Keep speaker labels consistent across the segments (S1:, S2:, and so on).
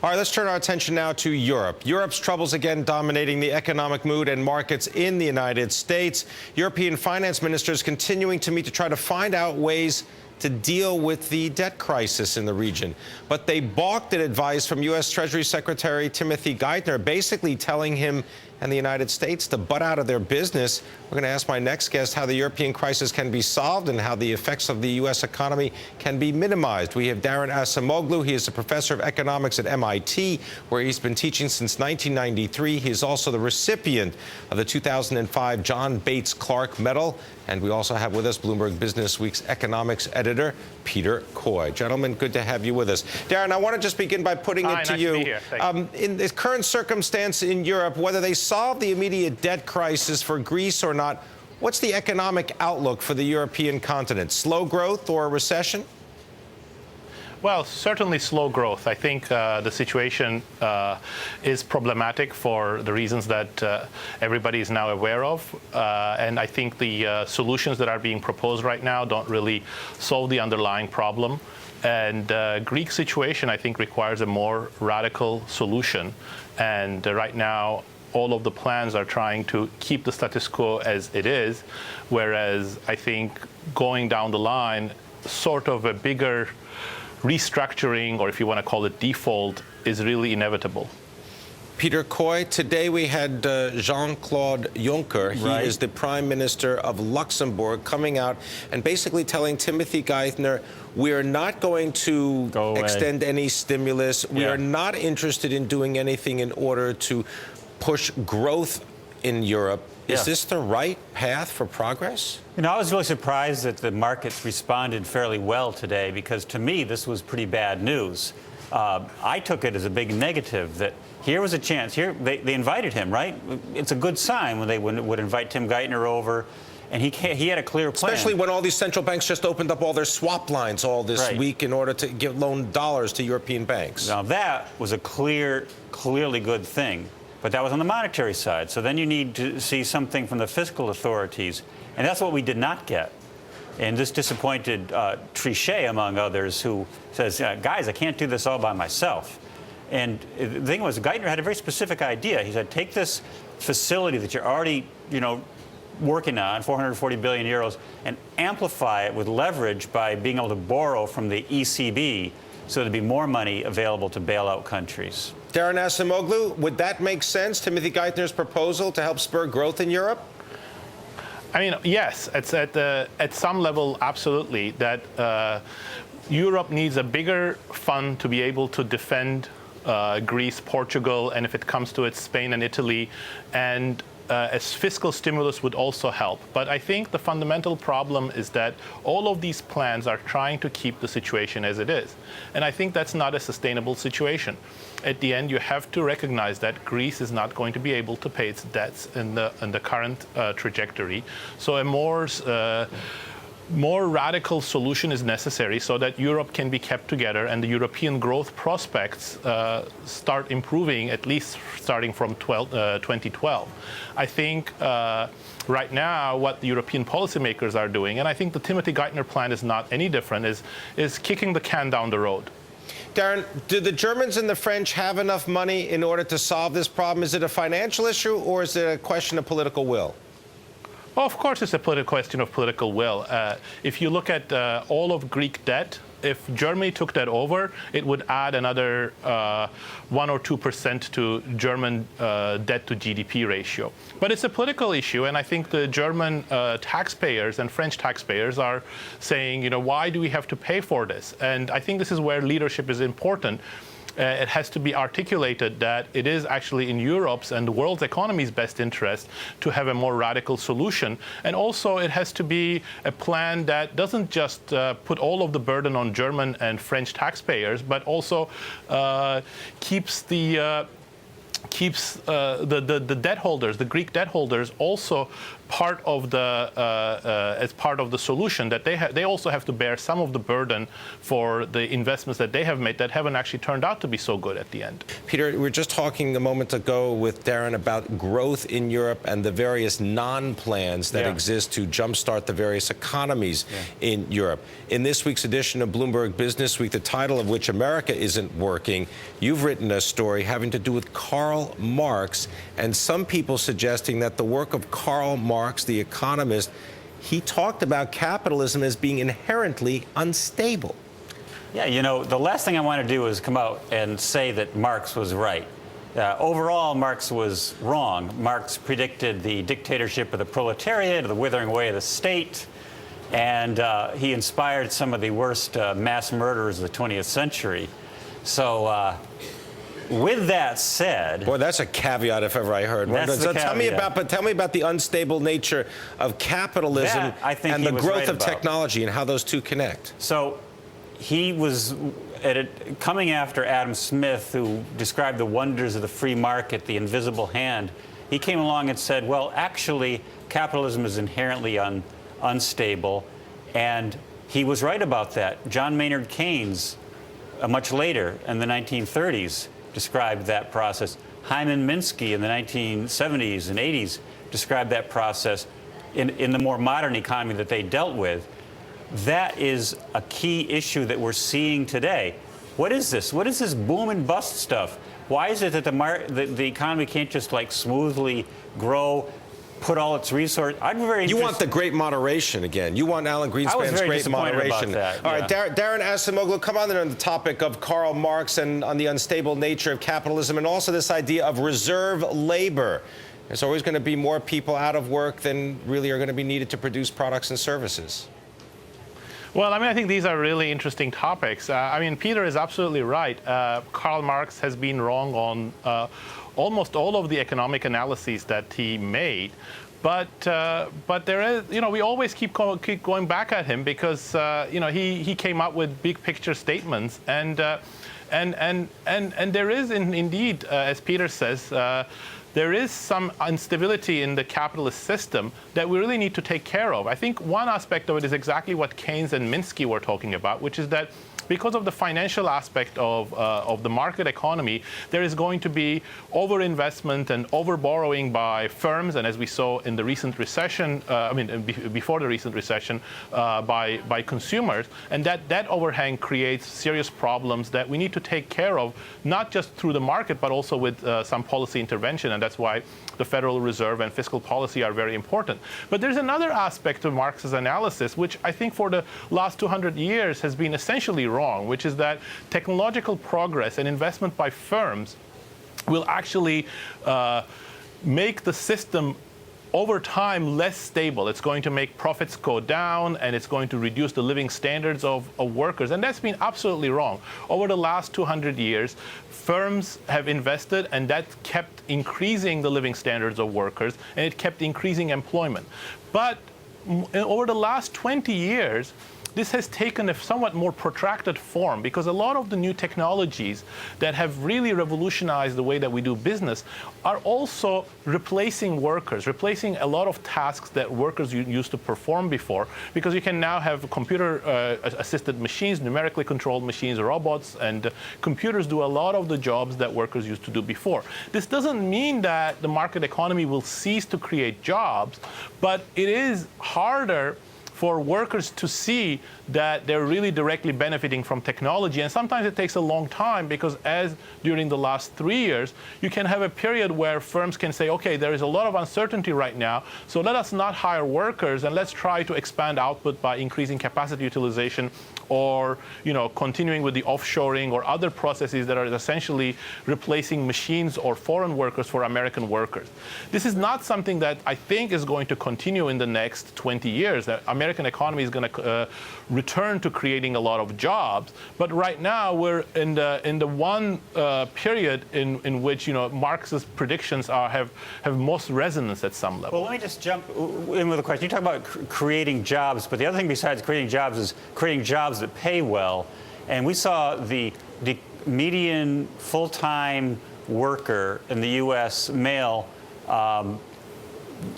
S1: All right, let's turn our attention now to Europe. Europe's troubles again dominating the economic mood and markets in the United States. European finance ministers continuing to meet to try to find out ways to deal with the debt crisis in the region. But they balked at advice from U.S. Treasury Secretary Timothy Geithner, basically telling him and the United States to butt out of their business. We're going to ask my next guest how the European crisis can be solved and how the effects of the U.S. economy can be minimized. We have Daron Acemoglu. He is a professor of economics at MIT, where he's been teaching since 1993. He is also the recipient of the 2005 John Bates Clark Medal. And we also have with us Bloomberg Businessweek's economics editor, Peter Coy. Gentlemen, good to have you with us. Daron, I want to just begin by putting it to you. In the current circumstance in Europe, whether they solve the immediate debt crisis for Greece or not, what's the economic outlook for the European continent? Slow growth or a recession?
S2: Well, certainly slow growth. I think the situation is problematic for the reasons that everybody is now aware of. And I think the solutions that are being proposed right now don't really solve the underlying problem. And Greek situation, I think, requires a more radical solution. And right now, all of the plans are trying to keep the status quo as it is, whereas I think going down the line, sort of a bigger restructuring, or if you want to call it default, is really inevitable.
S1: Peter Coy, today we had Jean-Claude Juncker. He is the Prime Minister of Luxembourg, coming out and basically telling Timothy Geithner, we are not going to extend any stimulus. We are not interested in doing anything in order to push growth in Europe. Is this the right path for progress?
S3: You know, I was really surprised that the markets responded fairly well today, because to me, this was pretty bad news. I took it as a big negative that here was a chance. Here, they invited him, right? It's a good sign when they would invite Tim Geithner over, and he had a clear plan.
S1: Especially when all these central banks just opened up all their swap lines all this week in order to loan dollars to European banks.
S3: Now, that was a clearly good thing. But that was on the monetary side. So then you need to see something from the fiscal authorities. And that's what we did not get. And this disappointed Trichet, among others, who says, guys, I can't do this all by myself. And the thing was, Geithner had a very specific idea. He said, take this facility that you're already, working on, 440 billion euros, and amplify it with leverage by being able to borrow from the ECB, so there'd be more money available to bail out countries.
S1: Daron Acemoglu, would that make sense, Timothy Geithner's proposal to help spur growth in Europe?
S2: I mean, yes, it's at some level, absolutely, that Europe needs a bigger fund to be able to defend Greece, Portugal, and if it comes to it, Spain and Italy, and as fiscal stimulus would also help. But I think the fundamental problem is that all of these plans are trying to keep the situation as it is. And I think that's not a sustainable situation. At the end, you have to recognize that Greece is not going to be able to pay its debts in the current trajectory. So a more radical solution is necessary so that Europe can be kept together and the European growth prospects start improving, at least starting from 2012. I think right now what the European policymakers are doing, and I think the Timothy Geithner plan is not any different, is kicking the can down the road.
S1: Daron, do the Germans and the French have enough money in order to solve this problem? Is it a financial issue, or is it a question of political will?
S2: Well, of course, it's a question of political will. If you look at all of Greek debt, if Germany took that over, it would add another 1 or 2% to German debt to GDP ratio. But it's a political issue, and I think the German taxpayers and French taxpayers are saying, why do we have to pay for this? And I think this is where leadership is important. It has to be articulated that it is actually in Europe's and the world's economy's best interest to have a more radical solution. And also it has to be a plan that doesn't just put all of the burden on German and French taxpayers, but also keeps the debt holders, the Greek debt holders, also part of the solution, that they also have to bear some of the burden for the investments that they have made that haven't actually turned out to be so good at the end.
S1: Peter, we were just talking a moment ago with Daron about growth in Europe and the various non-plans that exist to jumpstart the various economies in Europe. In this week's edition of Bloomberg Businessweek, the title of which America Isn't Working, you've written a story having to do with Karl Marx, and some people suggesting that the work of Karl Marx, the economist, he talked about capitalism as being inherently unstable.
S3: Yeah, you know, the last thing I want to do is come out and say that Marx was right. Overall, Marx was wrong. Marx predicted the dictatorship of the proletariat, the withering away of the state, and he inspired some of the worst mass murderers of the 20th century. So, with that said,
S1: boy, that's a caveat if ever I heard one. So tell me about the unstable nature of capitalism and the growth of technology and how those two connect.
S3: So he was coming after Adam Smith, who described the wonders of the free market, the invisible hand. He came along and said, well, actually, capitalism is inherently unstable, and he was right about that. John Maynard Keynes, much later in the 1930s, described that process. Hyman Minsky in the 1970s and 80s described that process in the more modern economy that they dealt with. That is a key issue that we're seeing today. What is this? What is this boom and bust stuff? Why is it that the economy can't just like smoothly grow, put all its resources? I'd be very interested.
S1: You want the great moderation again. You want Alan Greenspan's great moderation.
S3: That,
S1: all right, Daron Acemoglu, come on the topic of Karl Marx and on the unstable nature of capitalism, and also this idea of reserve labor. There's always going to be more people out of work than really are going to be needed to produce products and services.
S2: Well, I mean, I think these are really interesting topics. I mean, Peter is absolutely right. Karl Marx has been wrong on almost all of the economic analyses that he made. But there is, you know, we always keep going back at him because, you know, he came up with big picture statements. And there is indeed, as Peter says, there is some instability in the capitalist system that we really need to take care of. I think one aspect of it is exactly what Keynes and Minsky were talking about, which is that because of the financial aspect of the market economy, there is going to be overinvestment and overborrowing by firms, and as we saw in the recent recession, before the recent recession, by consumers, and that overhang creates serious problems that we need to take care of, not just through the market, but also with some policy intervention, and that's why the Federal Reserve and fiscal policy are very important. But there's another aspect of Marx's analysis, which I think for the last 200 years has been essentially wrong, which is that technological progress and investment by firms will actually make the system over time less stable. It's going to make profits go down, and it's going to reduce the living standards of workers. And that's been absolutely wrong. Over the last 200 years, firms have invested, and that kept increasing the living standards of workers, and it kept increasing employment. But over the last 20 years, this has taken a somewhat more protracted form because a lot of the new technologies that have really revolutionized the way that we do business are also replacing workers, replacing a lot of tasks that workers used to perform before, because you can now have computer-assisted machines, numerically controlled machines, robots, and computers do a lot of the jobs that workers used to do before. This doesn't mean that the market economy will cease to create jobs, but it is harder for workers to see that they're really directly benefiting from technology. And sometimes it takes a long time because, as during the last 3 years, you can have a period where firms can say, okay, there is a lot of uncertainty right now, so let us not hire workers and let's try to expand output by increasing capacity utilization or, you know, continuing with the offshoring or other processes that are essentially replacing machines or foreign workers for American workers. This is not something that I think is going to continue in the next 20 years. The American economy is going to return to creating a lot of jobs, but right now we're in the one period in which, you know, Marx's predictions have most resonance at some level.
S3: Well, let me just jump in with a question. You talk about creating jobs, but the other thing besides creating jobs is creating jobs that pay well. And we saw the median full-time worker in the U.S. male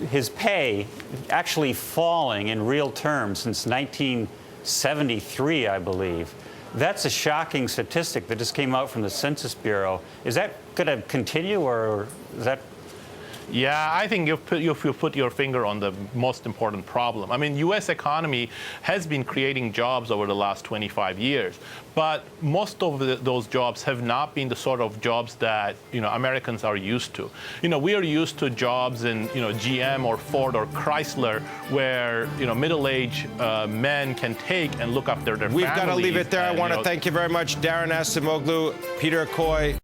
S3: his pay actually falling in real terms since 1973, I believe. That's a shocking statistic that just came out from the Census Bureau. Is that going to continue, or is that?
S2: Yeah, I think you put your finger on the most important problem. I mean, U.S. economy has been creating jobs over the last 25 years, but most of those jobs have not been the sort of jobs that Americans are used to. We are used to jobs in GM or Ford or Chrysler, where middle-aged men can take and look after their families.
S1: We've got to leave it there. I want to thank you very much, Daron Acemoglu, Peter Coy.